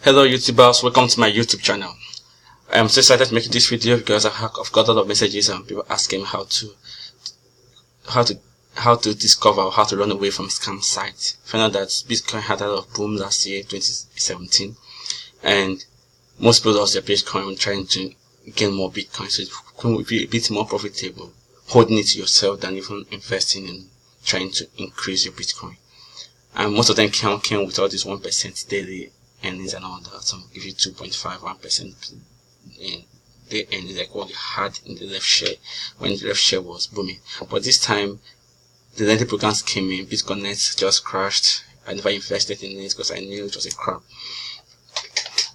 Hello YouTubers, welcome to my YouTube channel. I'm so excited to make this video because I've got a lot of messages and people asking how to discover or how to run away from scam sites. Found out that Bitcoin had a lot of boom last year, 2017, and most people lost their Bitcoin when trying to gain more Bitcoin, so it could be a bit more profitable holding it to yourself than even investing in trying to increase your Bitcoin. And most of them came with all this 1% daily earnings and all that. Some give you 2.5, 1%, and they earn like what they had in the left share when the left share was booming. But this time, the lending programs came in. Bitcoin just crashed. I never invested in it because I knew it was a crap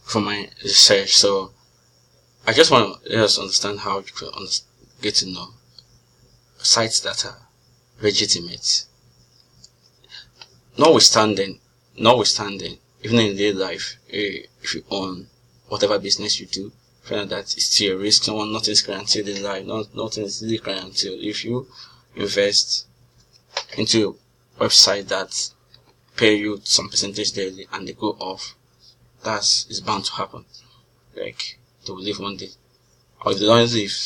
from my research. So I just want to understand how people get to know sites that are legitimate. Notwithstanding, even in daily life, if you own whatever business you do, find that it's still a risk. Nothing is guaranteed in life. Nothing is really guaranteed. If you invest into a website that pay you some percentage daily and they go off, it's bound to happen. Like, they will leave one day, or if they don't leave,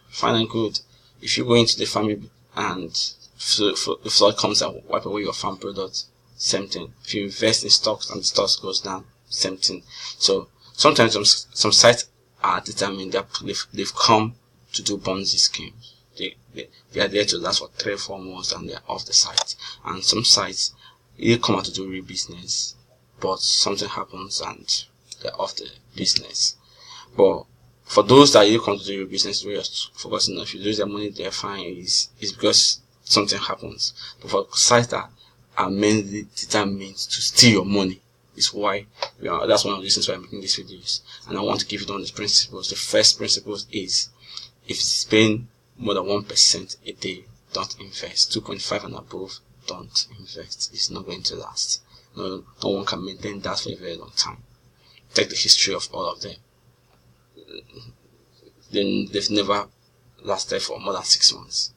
fine and good. If you go into the family and the flood comes and wipe away your farm product, same thing. If you invest in stocks and the stocks goes down, same thing. So sometimes some sites are determined that they've come to do Ponzi schemes. They are there to last for 3 or 4 months and they're off the site. And some sites, they come out to do real business, but something happens and they're off the business. But for those that you come to do real business, we are focusing on if you lose their money, they're fine. It's because something happens. But for sites that are mainly determined to steal your money, is why that's one of the reasons why I'm making these videos. And I want to give you on the principles. The first principle is, if it's paying more than 1% a day, don't invest. 2.5 and above, don't invest. It's not going to last. No one can maintain that for a very long time. Take the history of all of them. Then they've never lasted for more than 6 months.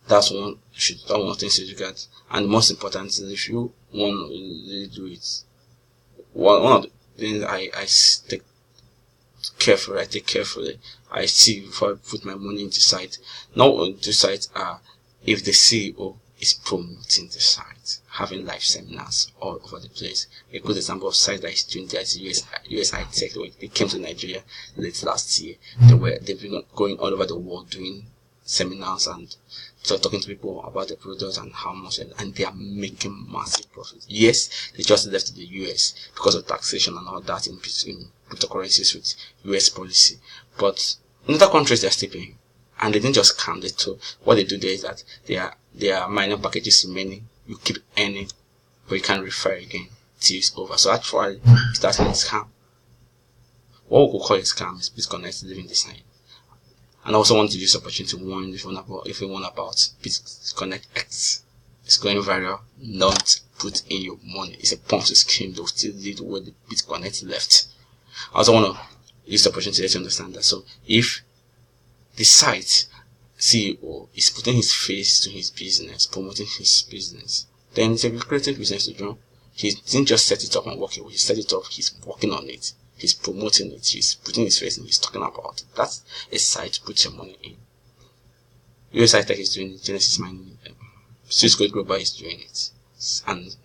That's one thing to look at. And the most important is, if you want to really do it, one of the things I take carefully, I see before I put my money into site. Not into sites if the CEO is promoting the site, having live seminars all over the place. A good example of site that is doing that is US High Tech. They came to Nigeria late last year. They've been going all over the world doing seminars and talking to people about the products and how much, and they are making massive profits. Yes, they just left the US because of taxation and all that in cryptocurrencies with US policy, but in other countries they're still paying, and they didn't just count it too. What they do there is that they are minor packages remaining. You keep earning, but you can't refer again till it's over. So actually, it's actually a scam. What we could call a scam is Bitcoin living this night. And I also want to use this opportunity to warn everyone about Bitcoin X. It's going viral. Don't put in your money. It's a Ponzi scheme. They'll still lead where the Bitcoin X left. I also want to use the opportunity to understand that. So if the site CEO is putting his face to his business, promoting his business, then it's a lucrative business to do. He didn't just set it up and walk away. He set it up. He's working on it. He's promoting it. He's putting his face in. He's talking about it. That's a site to put your money in. US High Tech is doing it. Genesis Mining, Swiss Gold Global is doing it, and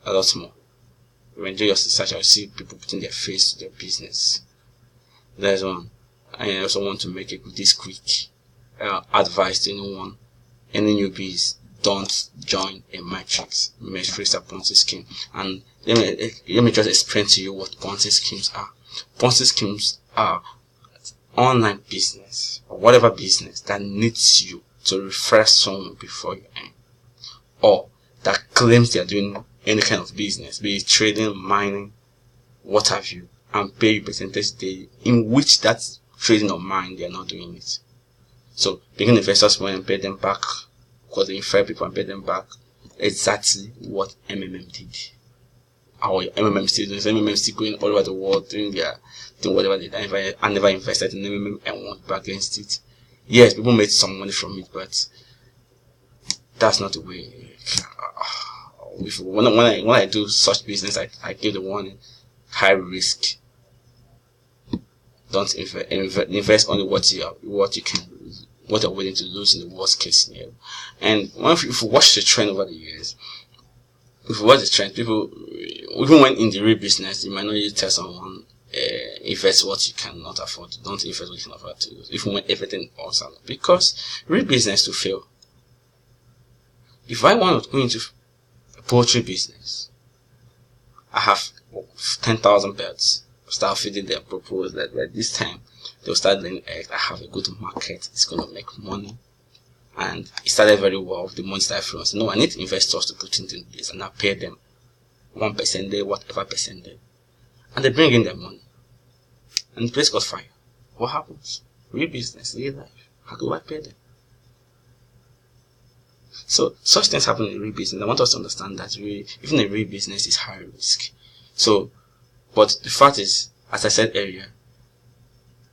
a lot more. When you do your research, I'll see people putting their face to their business. There's one. I also want to make this quick advice to anyone, any newbies: don't join a matrix Ponzi scheme. And let me just explain to you what Ponzi schemes are. Ponzi schemes are online business or whatever business that needs you to refer someone before you earn, or that claims they are doing any kind of business, be it trading, mining, what have you, and pay you percentage daily, in which that trading or mining they are not doing it. So beginning investors want to pay them back because they refer people and pay them back. Exactly what MMM did. Our MMM still doing. MMM still going all over the world doing whatever they did. I never invested in MMM and won't back against it. Yes, people made some money from it, but that's not the way. when I do such business, I give the warning: high risk. Don't invest only what you can lose, what you're willing to lose in the worst case scenario. And if you watch the trend over the years, if you watch the trend, people, even when in the real business, you might not really tell someone, invest what you cannot afford. Don't invest what you can afford to lose, even when everything else out, because real business to fail. If I want to go into a poultry business, I have 10,000 birds. Start feeding their purpose that by this time they'll start laying eggs. I have a good market, it's going to make money. And it started very well. The money started flowing. So no, I need investors to put into this, and I pay them 1% there, whatever percent there, and they bring in their money, and the place got fire. What happens? Real business, real life. How do I pay them? So such things happen in real business. I want us to understand that even a real business is high risk. So, but the fact is, as I said earlier,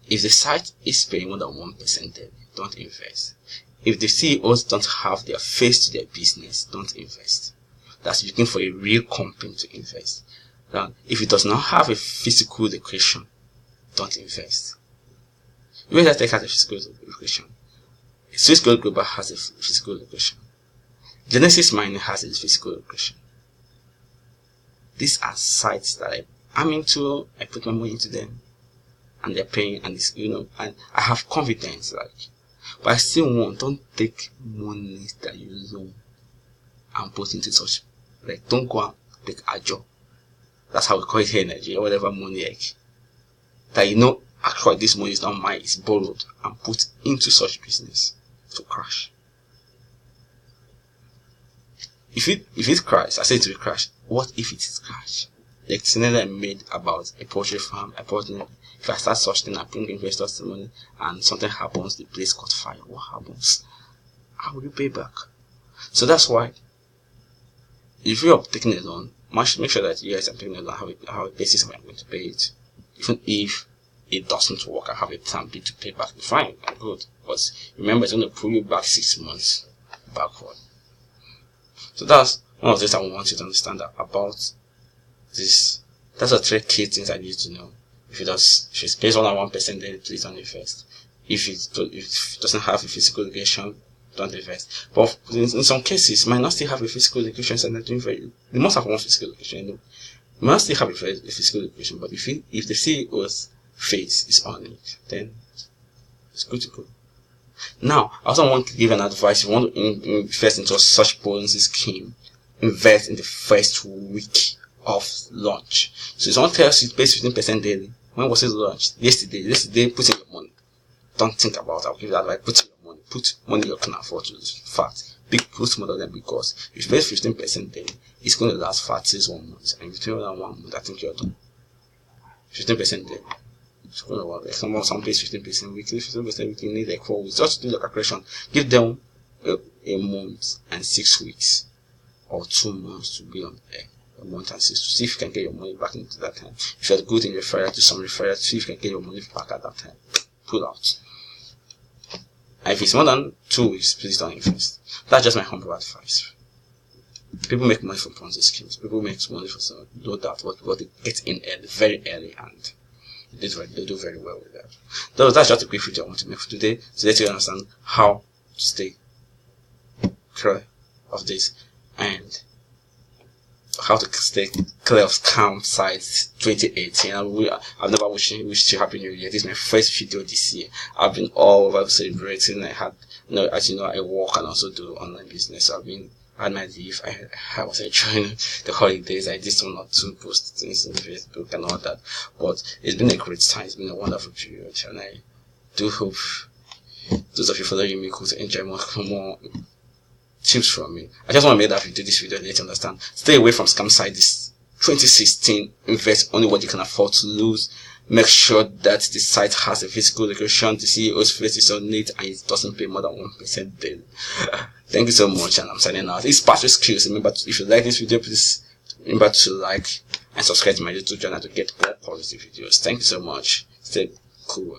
if the site is paying more than 1% daily, don't invest. If the CEOs don't have their face to their business, don't invest. That's looking for a real company to invest. Now, if it does not have a physical location, don't invest. US Tech has a physical location. Swiss Gold Global has a physical location. Genesis Mining has a physical location. These are sites that I'm into. I put my money into them, and they're paying, and it's, and I have confidence, but I still don't take money that you loan and put into such, don't go and take a job. That's how we call it here in Nigeria, whatever money, that actually this money is not mine, it's borrowed and put into such business to crash. If it crashes, I say it will crash. What if it is crash? The scenario I made about a poultry farm, if I start such thing, I bring investors the money, and something happens, the place caught fire. What happens? How will you pay back? So that's why, if you are taking a loan, make sure that you guys are taking a loan, have a basis where I'm going to pay it. Even if it doesn't work, I have a plan B to pay back. Fine, I'm good. But remember, it's going to pull you back 6 months backward. So that's one of the things I want you to understand about this. That's the 3 key things I need to know. If it's based on 1%, then please don't invest. If it doesn't have a physical location, don't invest. But in some cases, it might not still have a physical location, so they're doing they must have one physical location. They must still have a physical location, but if the CEO's face is on it, then it's good to go. Now, I also want to give an advice. If you want to invest into such policy scheme, invest in the first week of launch. So if someone tells you it pays 15% daily, when was it launched? Yesterday, put in your money. Don't think about it. I'll give you that advice. Put in your money. Put money you can afford to lose. Fact. Put smaller than, because if you pay 15% daily, it's going to last 1 month. And if you pay more than 1 month, I think you're done. 15% daily. It's going to work. Some pays 15% weekly, 15% weekly, you need 4 weeks. Just do the calculation. Give them a month and 6 weeks, or 2 months to be on air. A month and 6 to see if you can get your money back into that time. If you're good in referral to some referral, see if you can get your money back at that time. Pull out. And if it's more than 2 weeks, please don't invest. That's just my humble advice. People make money from Ponzi schemes. People make money for some, no doubt, what they get in early, very early, and they do very well with that. So that's just a quick video I want to make for today, to let you understand how to stay clear of this, and how to stay clear of scam sites 2018. I've never wished you happy new year. This is my first video this year. I've been all over celebrating. I had, as you know, I work and also do online business. So I had my leave. I was enjoying the holidays. I did 1 or 2 post things on Facebook and all that. But it's been a great time. It's been a wonderful period, and I do hope those of you following me could enjoy more tips from me. I just want to make this video to let you understand. Stay away from scam sites. This 2016, invest only what you can afford to lose. Make sure that the site has a physical location, the CEO's face is on it, and it doesn't pay more than 1% daily. Thank you so much, and I'm signing out. It's Patrick Skills. Remember, if you like this video, please remember to like and subscribe to my YouTube channel to get more positive videos. Thank you so much. Stay cool.